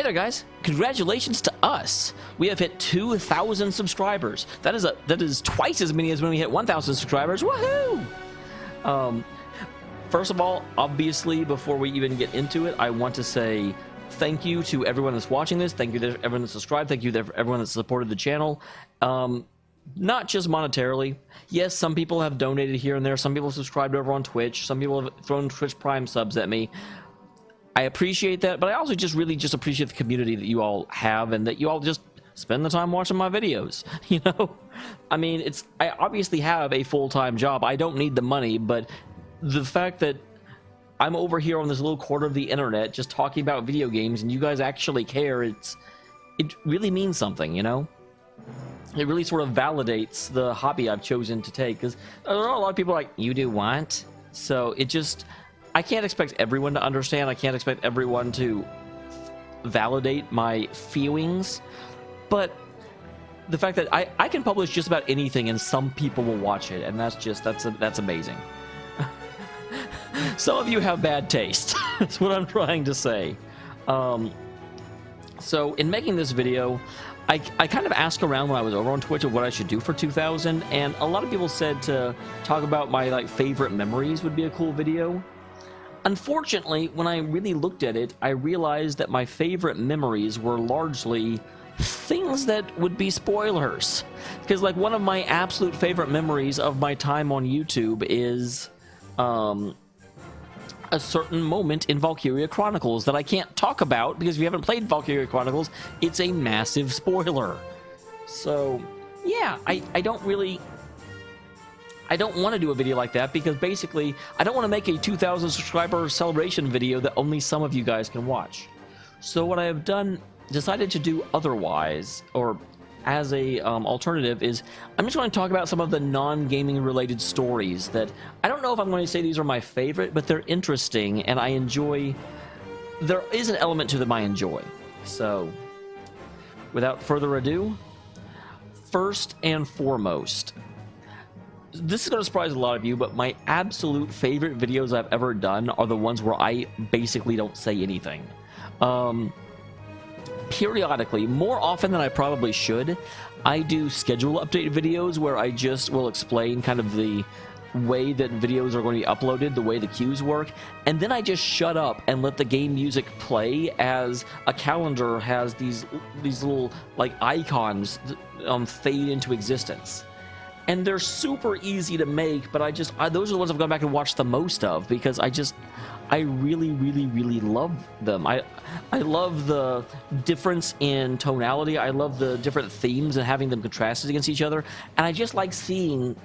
Hey there, guys! Congratulations to us! We have hit 2,000 subscribers. That is twice as many as when we hit 1,000 subscribers. Woohoo! First of all, obviously, before we even get into it, I want to say thank you to everyone that's watching this. Thank you to everyone that's subscribed. Thank you to everyone that's supported the channel. Not just monetarily. Yes, some people have donated here and there. Some people have subscribed over on Twitch. Some people have thrown Twitch Prime subs at me. I appreciate that, but I also really appreciate the community that you all have and that you all just spend the time watching my videos, you know? I mean, I obviously have a full-time job. I don't need the money, but the fact that I'm over here on this little corner of the internet just talking about video games and you guys actually care, it really means something, you know? It really sort of validates the hobby I've chosen to take, because there are a lot of people like, you do what? So it just... I can't expect everyone to understand. I can't expect everyone to validate my feelings, but the fact that I can publish just about anything and some people will watch it, and that's amazing. Some of you have bad taste. That's what I'm trying to say. So in making this video, I kind of asked around when I was over on Twitch of what I should do for 2000, and a lot of people said to talk about my favorite memories would be a cool video. Unfortunately, when I really looked at it, I realized that my favorite memories were largely things that would be spoilers. Because, one of my absolute favorite memories of my time on YouTube is a certain moment in Valkyria Chronicles that I can't talk about, because if you haven't played Valkyria Chronicles, it's a massive spoiler. So, yeah, I don't want to do a video like that, because basically I don't want to make a 2,000 subscriber celebration video that only some of you guys can watch. So what I have decided to do otherwise, or as a alternative, is I'm just going to talk about some of the non-gaming related stories that I don't know if I'm going to say these are my favorite, but they're interesting and I enjoy. There is an element to them I enjoy. So without further ado, first and foremost, this is going to surprise a lot of you, but my absolute favorite videos I've ever done are the ones where I basically don't say anything. Periodically, more often than I probably should, I do schedule update videos where I just will explain kind of the way that videos are going to be uploaded, the way the queues work, and then I just shut up and let the game music play as a calendar has these little icons fade into existence. And they're super easy to make, but those are the ones I've gone back and watched the most of, because I really love them. I love the difference in tonality. I love the different themes and having them contrasted against each other. And I just like seeing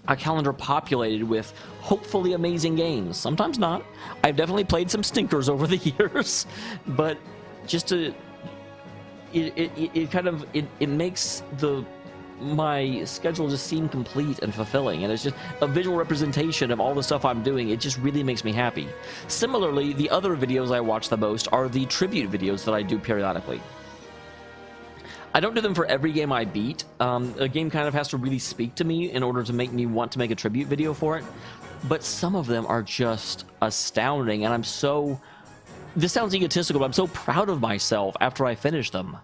a calendar populated with hopefully amazing games. Sometimes not. I've definitely played some stinkers over the years, but just it makes my schedule just seem complete and fulfilling, and it's just a visual representation of all the stuff I'm doing. It just really makes me happy. Similarly, the other videos I watch the most are the tribute videos that I do periodically. I don't do them for every game I beat. A game kind of has to really speak to me in order to make me want to make a tribute video for it, but some of them are just astounding, and this sounds egotistical, but I'm so proud of myself after I finish them.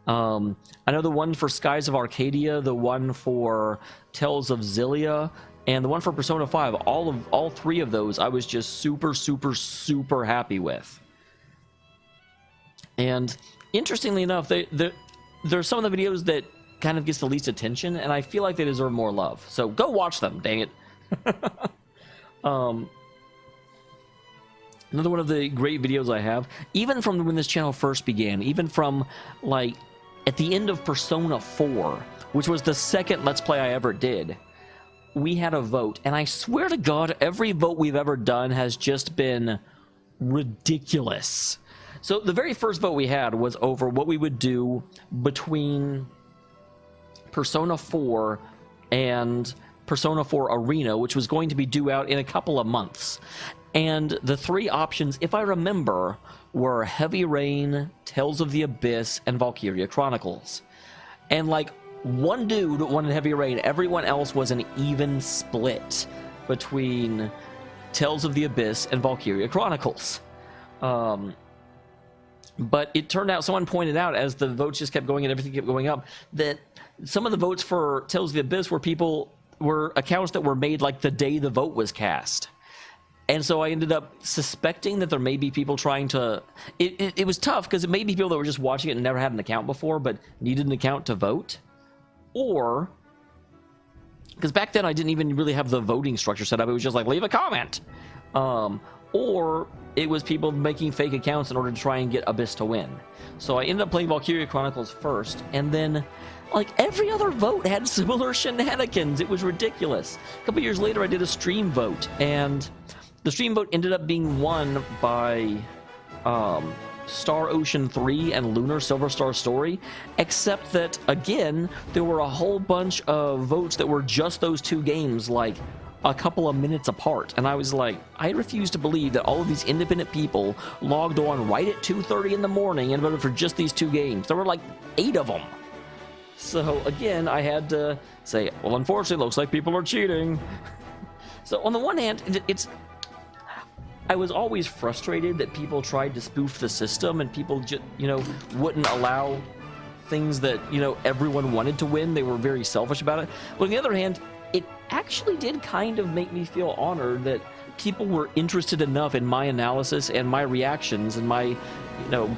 I know the one for Skies of Arcadia, the one for Tales of Xillia, and the one for Persona 5. All three of those I was just super happy with. And interestingly enough, there's some of the videos that kind of gets the least attention, and I feel like they deserve more love. So go watch them, dang it. Another one of the great videos I have, even from when this channel first began, even from at the end of Persona 4, which was the second Let's Play I ever did, we had a vote, and I swear to God, every vote we've ever done has just been ridiculous. So the very first vote we had was over what we would do between Persona 4 and Persona 4 Arena, which was going to be due out in a couple of months. And the three options, if I remember, were Heavy Rain, Tales of the Abyss, and Valkyria Chronicles. And one dude wanted Heavy Rain, everyone else was an even split between Tales of the Abyss and Valkyria Chronicles. But it turned out, someone pointed out, as the votes just kept going and everything kept going up, that some of the votes for Tales of the Abyss were accounts that were made like the day the vote was cast. And so I ended up suspecting that there may be people trying to... It was tough, because it may be people that were just watching it and never had an account before, but needed an account to vote. Or... because back then I didn't even really have the voting structure set up. It was just like, leave a comment. Or it was people making fake accounts in order to try and get Abyss to win. So I ended up playing Valkyria Chronicles first, and then, like, every other vote had similar shenanigans. It was ridiculous. A couple years later, I did a stream vote, and the stream vote ended up being won by Star Ocean 3 and Lunar Silver Star Story, except that, again, there were a whole bunch of votes that were just those two games, like, a couple of minutes apart. And I was like, I refuse to believe that all of these independent people logged on right at 2:30 in the morning and voted for just these two games. There were like 8 of them. So again, I had to say, well, unfortunately, it looks like people are cheating. So on the one hand, I was always frustrated that people tried to spoof the system and people just, wouldn't allow things that, everyone wanted to win. They were very selfish about it. But on the other hand, it actually did kind of make me feel honored that people were interested enough in my analysis and my reactions and my,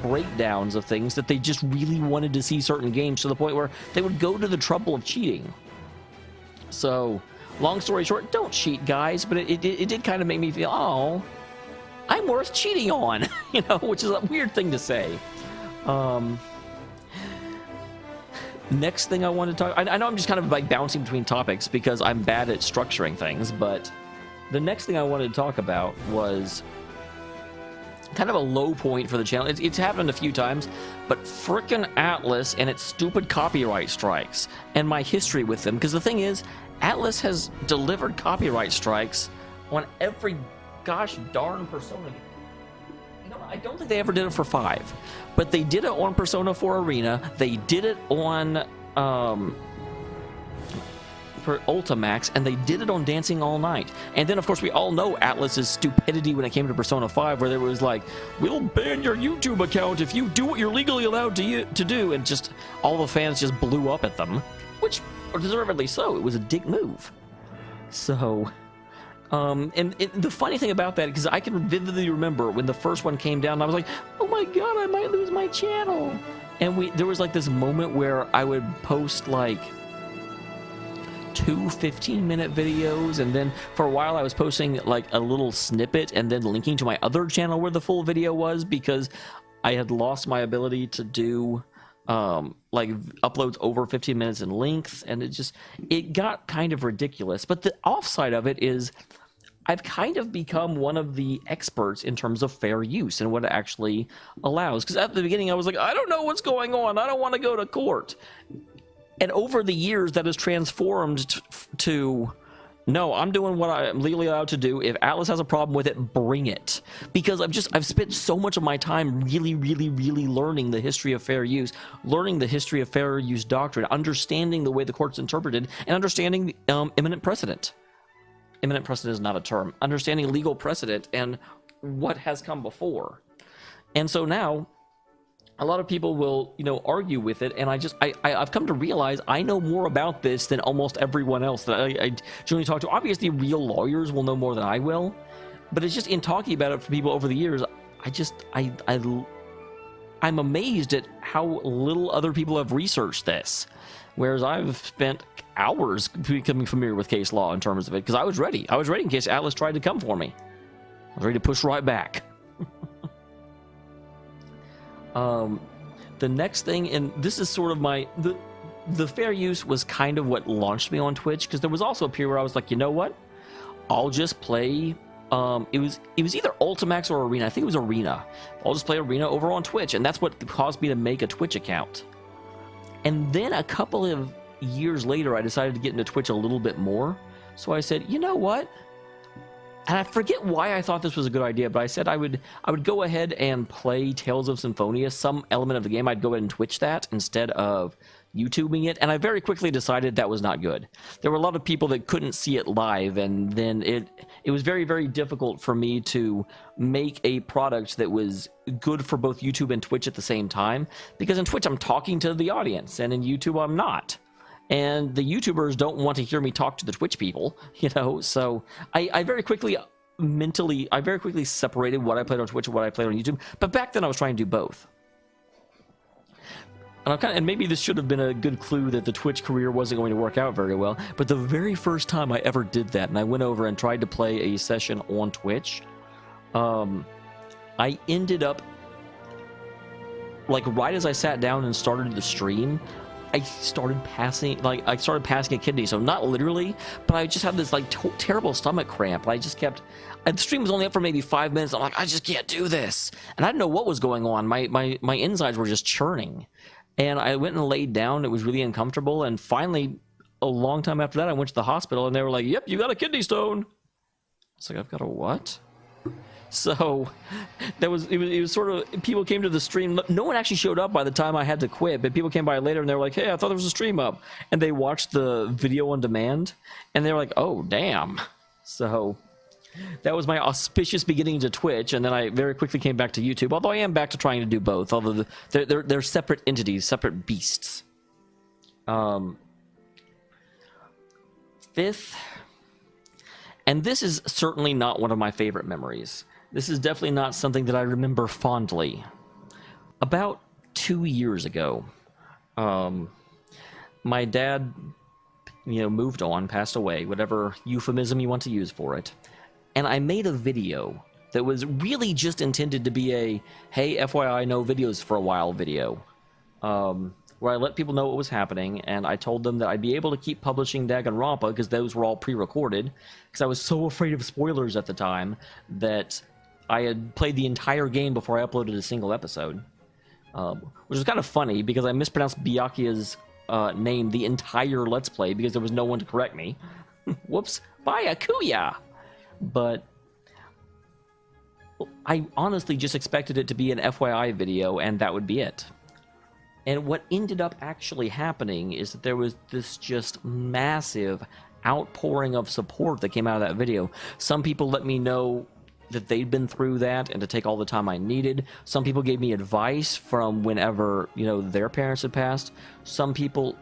breakdowns of things that they just really wanted to see certain games, to the point where they would go to the trouble of cheating. So, long story short, don't cheat, guys, but it did kind of make me feel, oh, I'm worth cheating on, which is a weird thing to say. Next thing I want to talk... I know I'm just kind of like bouncing between topics because I'm bad at structuring things, but the next thing I wanted to talk about was kind of a low point for the channel. It's happened a few times, but frickin' Atlas and its stupid copyright strikes and my history with them. Because the thing is, Atlas has delivered copyright strikes on every gosh darn Persona. I don't think they ever did it for 5, but they did it on Persona 4 Arena. They did it on for Ultimax, and they did it on Dancing All Night. And then, of course, we all know Atlas's stupidity when it came to Persona 5, where there was like, we'll ban your YouTube account if you do what you're legally allowed to do, and just all the fans just blew up at them, which deservedly so. It was a dick move. So... and the funny thing about that, because I can vividly remember when the first one came down, I was like, oh my god, I might lose my channel. And there was like this moment where I would post like 2 15-minute videos, and then for a while I was posting like a little snippet and then linking to my other channel where the full video was, because I had lost my ability to do like uploads over 15 minutes in length, and it got kind of ridiculous. But the offside of it is I've kind of become one of the experts in terms of fair use and what it actually allows. Because at the beginning I was like, I don't know what's going on, I don't want to go to court. And over the years that has transformed to no, I'm doing what I'm legally allowed to do. If Atlas has a problem with it, bring it. Because I've spent so much of my time really learning the history of fair use, learning the history of fair use doctrine, understanding the way the court's interpreted, and understanding imminent precedent. Imminent precedent is not a term. Understanding legal precedent and what has come before. And so now, a lot of people will, argue with it, and I've come to realize I know more about this than almost everyone else that I generally talk to. Obviously, real lawyers will know more than I will, but it's just in talking about it for people over the years, I'm amazed at how little other people have researched this, whereas I've spent hours becoming familiar with case law in terms of it, because I was ready. I was ready in case Atlas tried to come for me. I was ready to push right back. The next thing, and this is sort of the fair use was kind of what launched me on Twitch, because there was also a period where I was like, you know what? I'll just play, it was either Ultimax or Arena. I think it was Arena. I'll just play Arena over on Twitch, and that's what caused me to make a Twitch account. And then a couple of years later, I decided to get into Twitch a little bit more. So I said, you know what? And I forget why I thought this was a good idea, but I said I would go ahead and play Tales of Symphonia, some element of the game. I'd go ahead and Twitch that instead of YouTubing it, and I very quickly decided that was not good. There were a lot of people that couldn't see it live, and then it was very, very difficult for me to make a product that was good for both YouTube and Twitch at the same time, because in Twitch I'm talking to the audience, and in YouTube I'm not. And the YouTubers don't want to hear me talk to the Twitch people, you know, so I very quickly separated what I played on Twitch and what I played on YouTube, but back then I was trying to do both. And maybe this should have been a good clue that the Twitch career wasn't going to work out very well, but the very first time I ever did that, and I went over and tried to play a session on Twitch, I ended up, like, right as I sat down and started the stream, I started passing a kidney. So not literally, but I just had this, like, terrible stomach cramp. I just kept... the stream was only up for maybe 5 minutes. I'm like, I just can't do this. And I didn't know what was going on. My insides were just churning. And I went and laid down. It was really uncomfortable. And finally, a long time after that, I went to the hospital, and they were like, yep, you got a kidney stone. It's like, I've got a what? So it was sort of, people came to the stream. No one actually showed up by the time I had to quit, but people came by later, and they were like, hey, I thought there was a stream up. And they watched the video on demand, and they were like, oh, damn. So that was my auspicious beginning to Twitch, and then I very quickly came back to YouTube, although I am back to trying to do both, although they're separate entities, separate beasts. Fifth, and this is certainly not one of my favorite memories. This is definitely not something that I remember fondly. About 2 years ago, my dad, moved on, passed away, whatever euphemism you want to use for it. And I made a video that was really just intended to be a, hey, FYI, no videos for a while video, where I let people know what was happening, and I told them that I'd be able to keep publishing Danganronpa because those were all pre-recorded, because I was so afraid of spoilers at the time that I had played the entire game before I uploaded a single episode, which was kind of funny because I mispronounced Byakuya's name the entire Let's Play because there was no one to correct me. Whoops, Byakuya! But I honestly just expected it to be an FYI video, and that would be it. And what ended up actually happening is that there was this just massive outpouring of support that came out of that video. Some people let me know that they'd been through that and to take all the time I needed. Some people gave me advice from whenever, their parents had passed. Some people,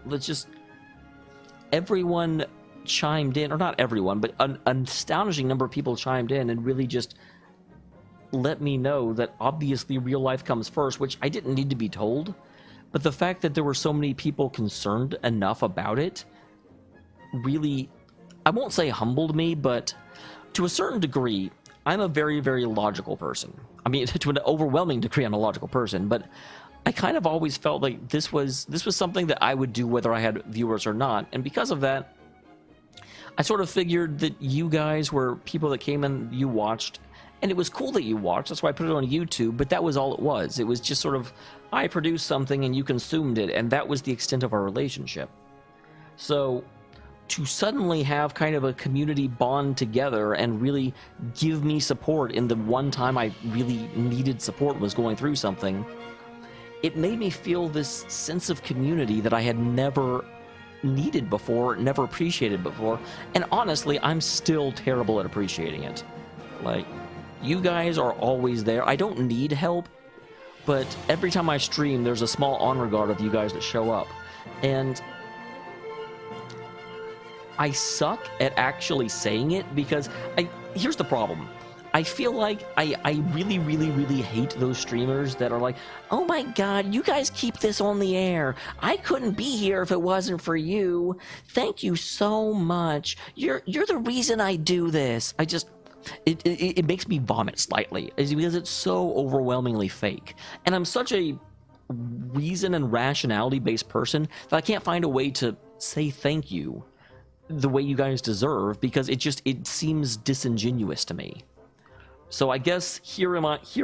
everyone chimed in, or not everyone, but an astonishing number of people chimed in and really just let me know that obviously real life comes first, which I didn't need to be told. But the fact that there were so many people concerned enough about it really, I won't say humbled me, but to a certain degree, I'm a very, very logical person. I mean, to an overwhelming degree, I'm a logical person, but I kind of always felt like this was something that I would do whether I had viewers or not. And because of that, I sort of figured that you guys were people that came and you watched, and it was cool that you watched. That's why I put it on YouTube, but that was all it was. It was just sort of, I produced something and you consumed it, and that was the extent of our relationship. So to suddenly have kind of a community bond together and really give me support in the one time I really needed support, was going through something, it made me feel this sense of community that I had never needed before, never appreciated before, and honestly, I'm still terrible at appreciating it. Like, you guys are always there. I don't need help, but every time I stream, there's a small honor guard of you guys that show up, and I suck at actually saying it because here's the problem. I feel like I really, really, really hate those streamers that are like, oh my god, you guys keep this on the air. I couldn't be here if it wasn't for you. Thank you so much. You're the reason I do this. It makes me vomit slightly because it's so overwhelmingly fake. And I'm such a reason and rationality based person that I can't find a way to say thank you the way you guys deserve because it seems disingenuous to me. So I guess here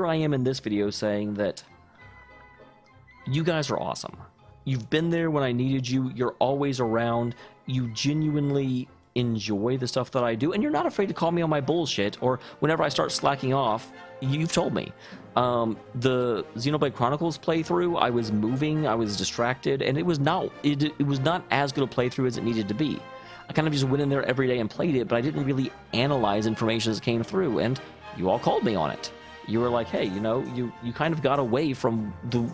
I am in this video saying that you guys are awesome. You've been there when I needed you. You're always around. You genuinely enjoy the stuff that I do, and you're not afraid to call me on my bullshit, or whenever I start slacking off, you've told me. The Xenoblade Chronicles playthrough, I was moving, I was distracted, and it was not as good a playthrough as it needed to be. I kind of just went in there every day and played it, but I didn't really analyze information as it came through, and you all called me on it. You were like, hey, you know, you kind of got away from the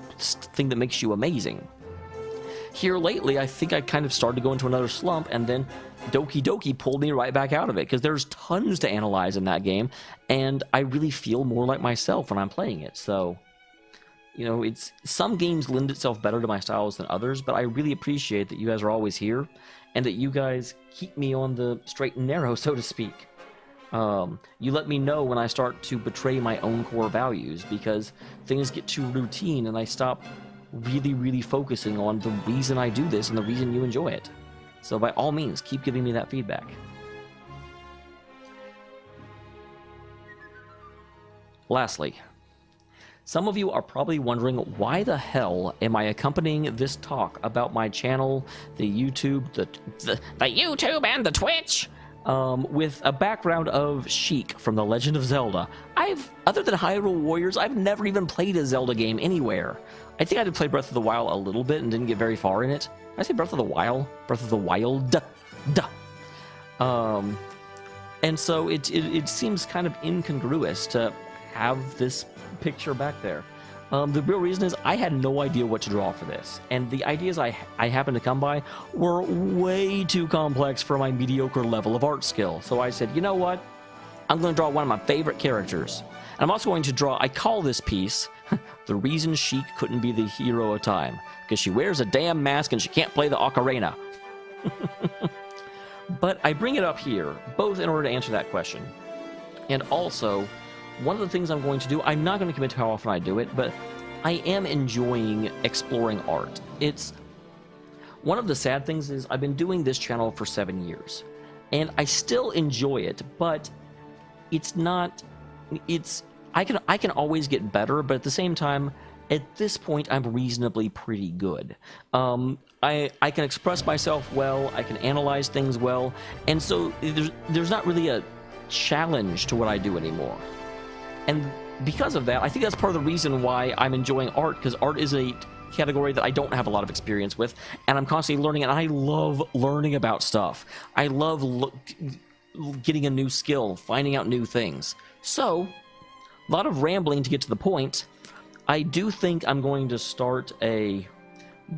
thing that makes you amazing. Here lately, I think I kind of started to go into another slump, and then Doki Doki pulled me right back out of it, because there's tons to analyze in that game, and I really feel more like myself when I'm playing it. So, you know, some games lend itself better to my styles than others, but I really appreciate that you guys are always here, and that you guys keep me on the straight and narrow, so to speak. You let me know when I start to betray my own core values, because things get too routine and I stop really focusing on the reason I do this and the reason you enjoy it. So by all means, keep giving me that feedback. Lastly, some of you are probably wondering, why the hell am I accompanying this talk about my channel, the YouTube, the YouTube and the Twitch, with a background of Sheik from The Legend of Zelda? Other than Hyrule Warriors, I've never even played a Zelda game anywhere. I think I did play Breath of the Wild a little bit and didn't get very far in it. Did I say Breath of the Wild? Breath of the Wild? Duh. And so it seems kind of incongruous to have this picture back there. The real reason is I had no idea what to draw for this, and the ideas I happened to come by were way too complex for my mediocre level of art skill. So I said, you know what? I'm going to draw one of my favorite characters. And I'm also going to draw, I call this piece, The Reason Sheik Couldn't Be the Hero of Time, because she wears a damn mask and she can't play the ocarina. But I bring it up here, both in order to answer that question, and also, one of the things I'm going to do, I'm not going to commit to how often I do it, but I am enjoying exploring art. It's one of the sad things is I've been doing this channel for 7 years, and I still enjoy it, but I can always get better, but at the same time, at this point, I'm reasonably pretty good. I can express myself well, I can analyze things well, and so there's not really a challenge to what I do anymore. And because of that, I think that's part of the reason why I'm enjoying art, because art is a category that I don't have a lot of experience with, and I'm constantly learning, and I love learning about stuff. I love getting a new skill, finding out new things. So, a lot of rambling to get to the point. I do think I'm going to start a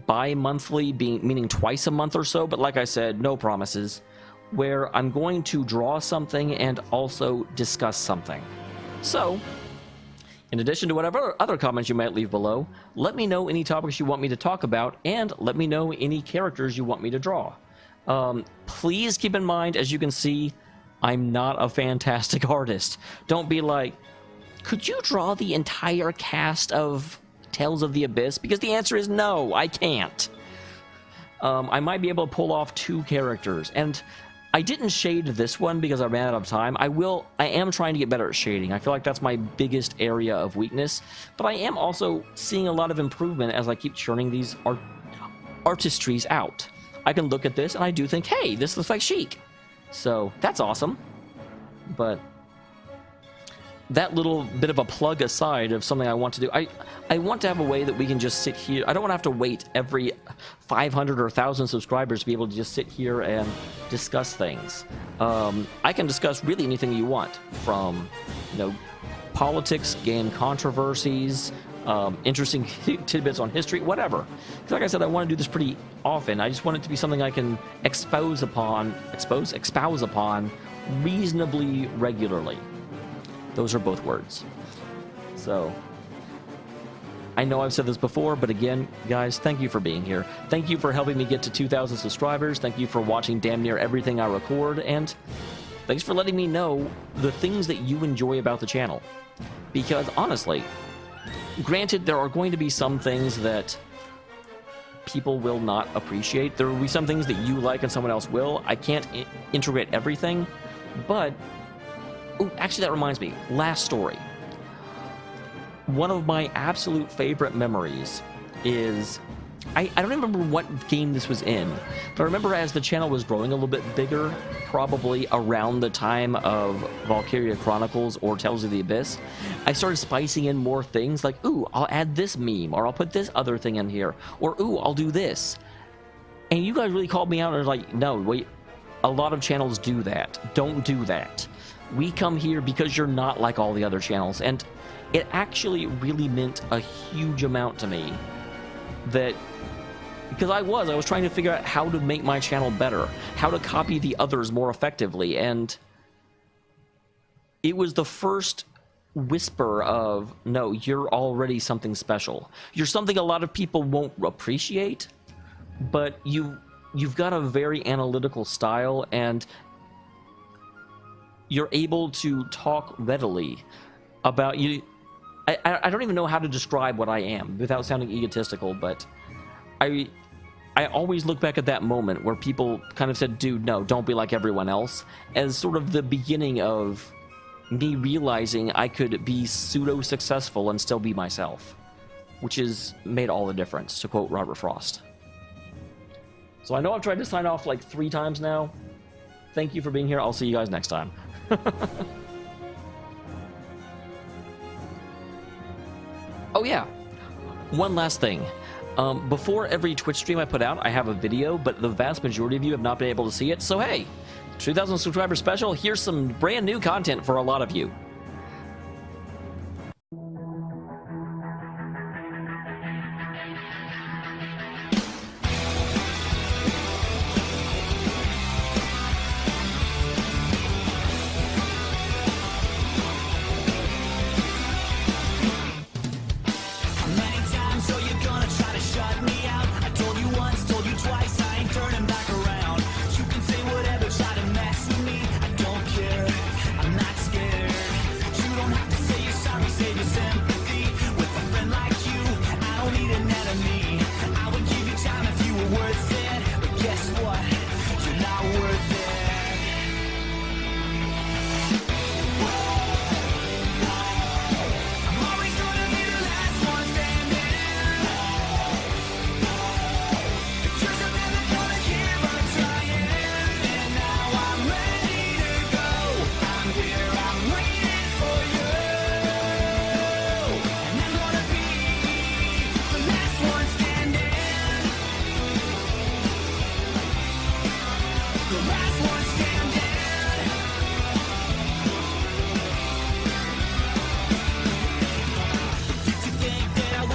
bi-monthly, meaning twice a month or so, but like I said, no promises, where I'm going to draw something and also discuss something. So, in addition to whatever other comments you might leave below, let me know any topics you want me to talk about, and let me know any characters you want me to draw. Please keep in mind, as you can see, I'm not a fantastic artist. Don't be like, could you draw the entire cast of Tales of the Abyss? Because the answer is no, I can't. I might be able to pull off 2 characters, and I didn't shade this one because I ran out of time. I am trying to get better at shading. I feel like that's my biggest area of weakness, but I am also seeing a lot of improvement as I keep churning these artistries out. I can look at this and I do think, hey, this looks like Sheik. So that's awesome. But that little bit of a plug aside of something I want to do, I want to have a way that we can just sit here. I don't want to have to wait every 500 or 1,000 subscribers to be able to just sit here and discuss things. I can discuss really anything you want, from, you know, politics, game controversies, interesting tidbits on history, whatever. Because like I said, I want to do this pretty often. I just want it to be something I can espouse upon reasonably regularly. Those are both words. So, I know I've said this before, but again, guys, thank you for being here. Thank you for helping me get to 2,000 subscribers. Thank you for watching damn near everything I record, and thanks for letting me know the things that you enjoy about the channel. Because honestly, granted, there are going to be some things that people will not appreciate. There will be some things that you like and someone else will. I can't integrate everything, but oh, actually, that reminds me. Last story. One of my absolute favorite memories is I don't remember what game this was in, but I remember as the channel was growing a little bit bigger, probably around the time of Valkyria Chronicles or Tales of the Abyss, I started spicing in more things like, ooh, I'll add this meme, or I'll put this other thing in here, or ooh, I'll do this. And you guys really called me out and were like, no, wait, a lot of channels do that. Don't do that. We come here because you're not like all the other channels, and it actually really meant a huge amount to me that, because I was trying to figure out how to make my channel better, how to copy the others more effectively, and it was the first whisper of, no, you're already something special. You're something a lot of people won't appreciate, but you've got a very analytical style, and you're able to talk readily about you. I don't even know how to describe what I am without sounding egotistical, but I always look back at that moment where people kind of said, dude, no, don't be like everyone else, as sort of the beginning of me realizing I could be pseudo-successful and still be myself, which has made all the difference, to quote Robert Frost. So I know I've tried to sign off like 3 times now. Thank you for being here. I'll see you guys next time. Oh yeah, one last thing. Before every Twitch stream I put out, I have a video, but the vast majority of you have not been able to see it. So hey, 2,000 subscriber special, here's some brand new content for a lot of you.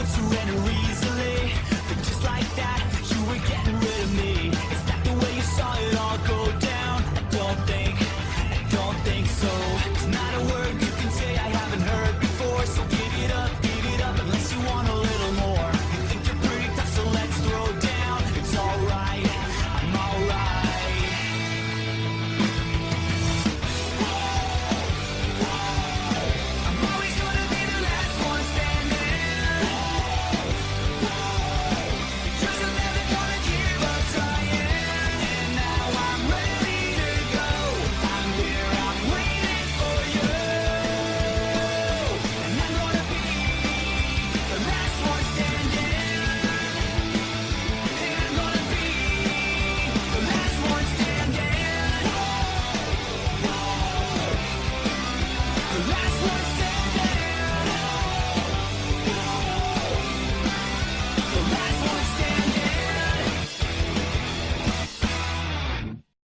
Surrender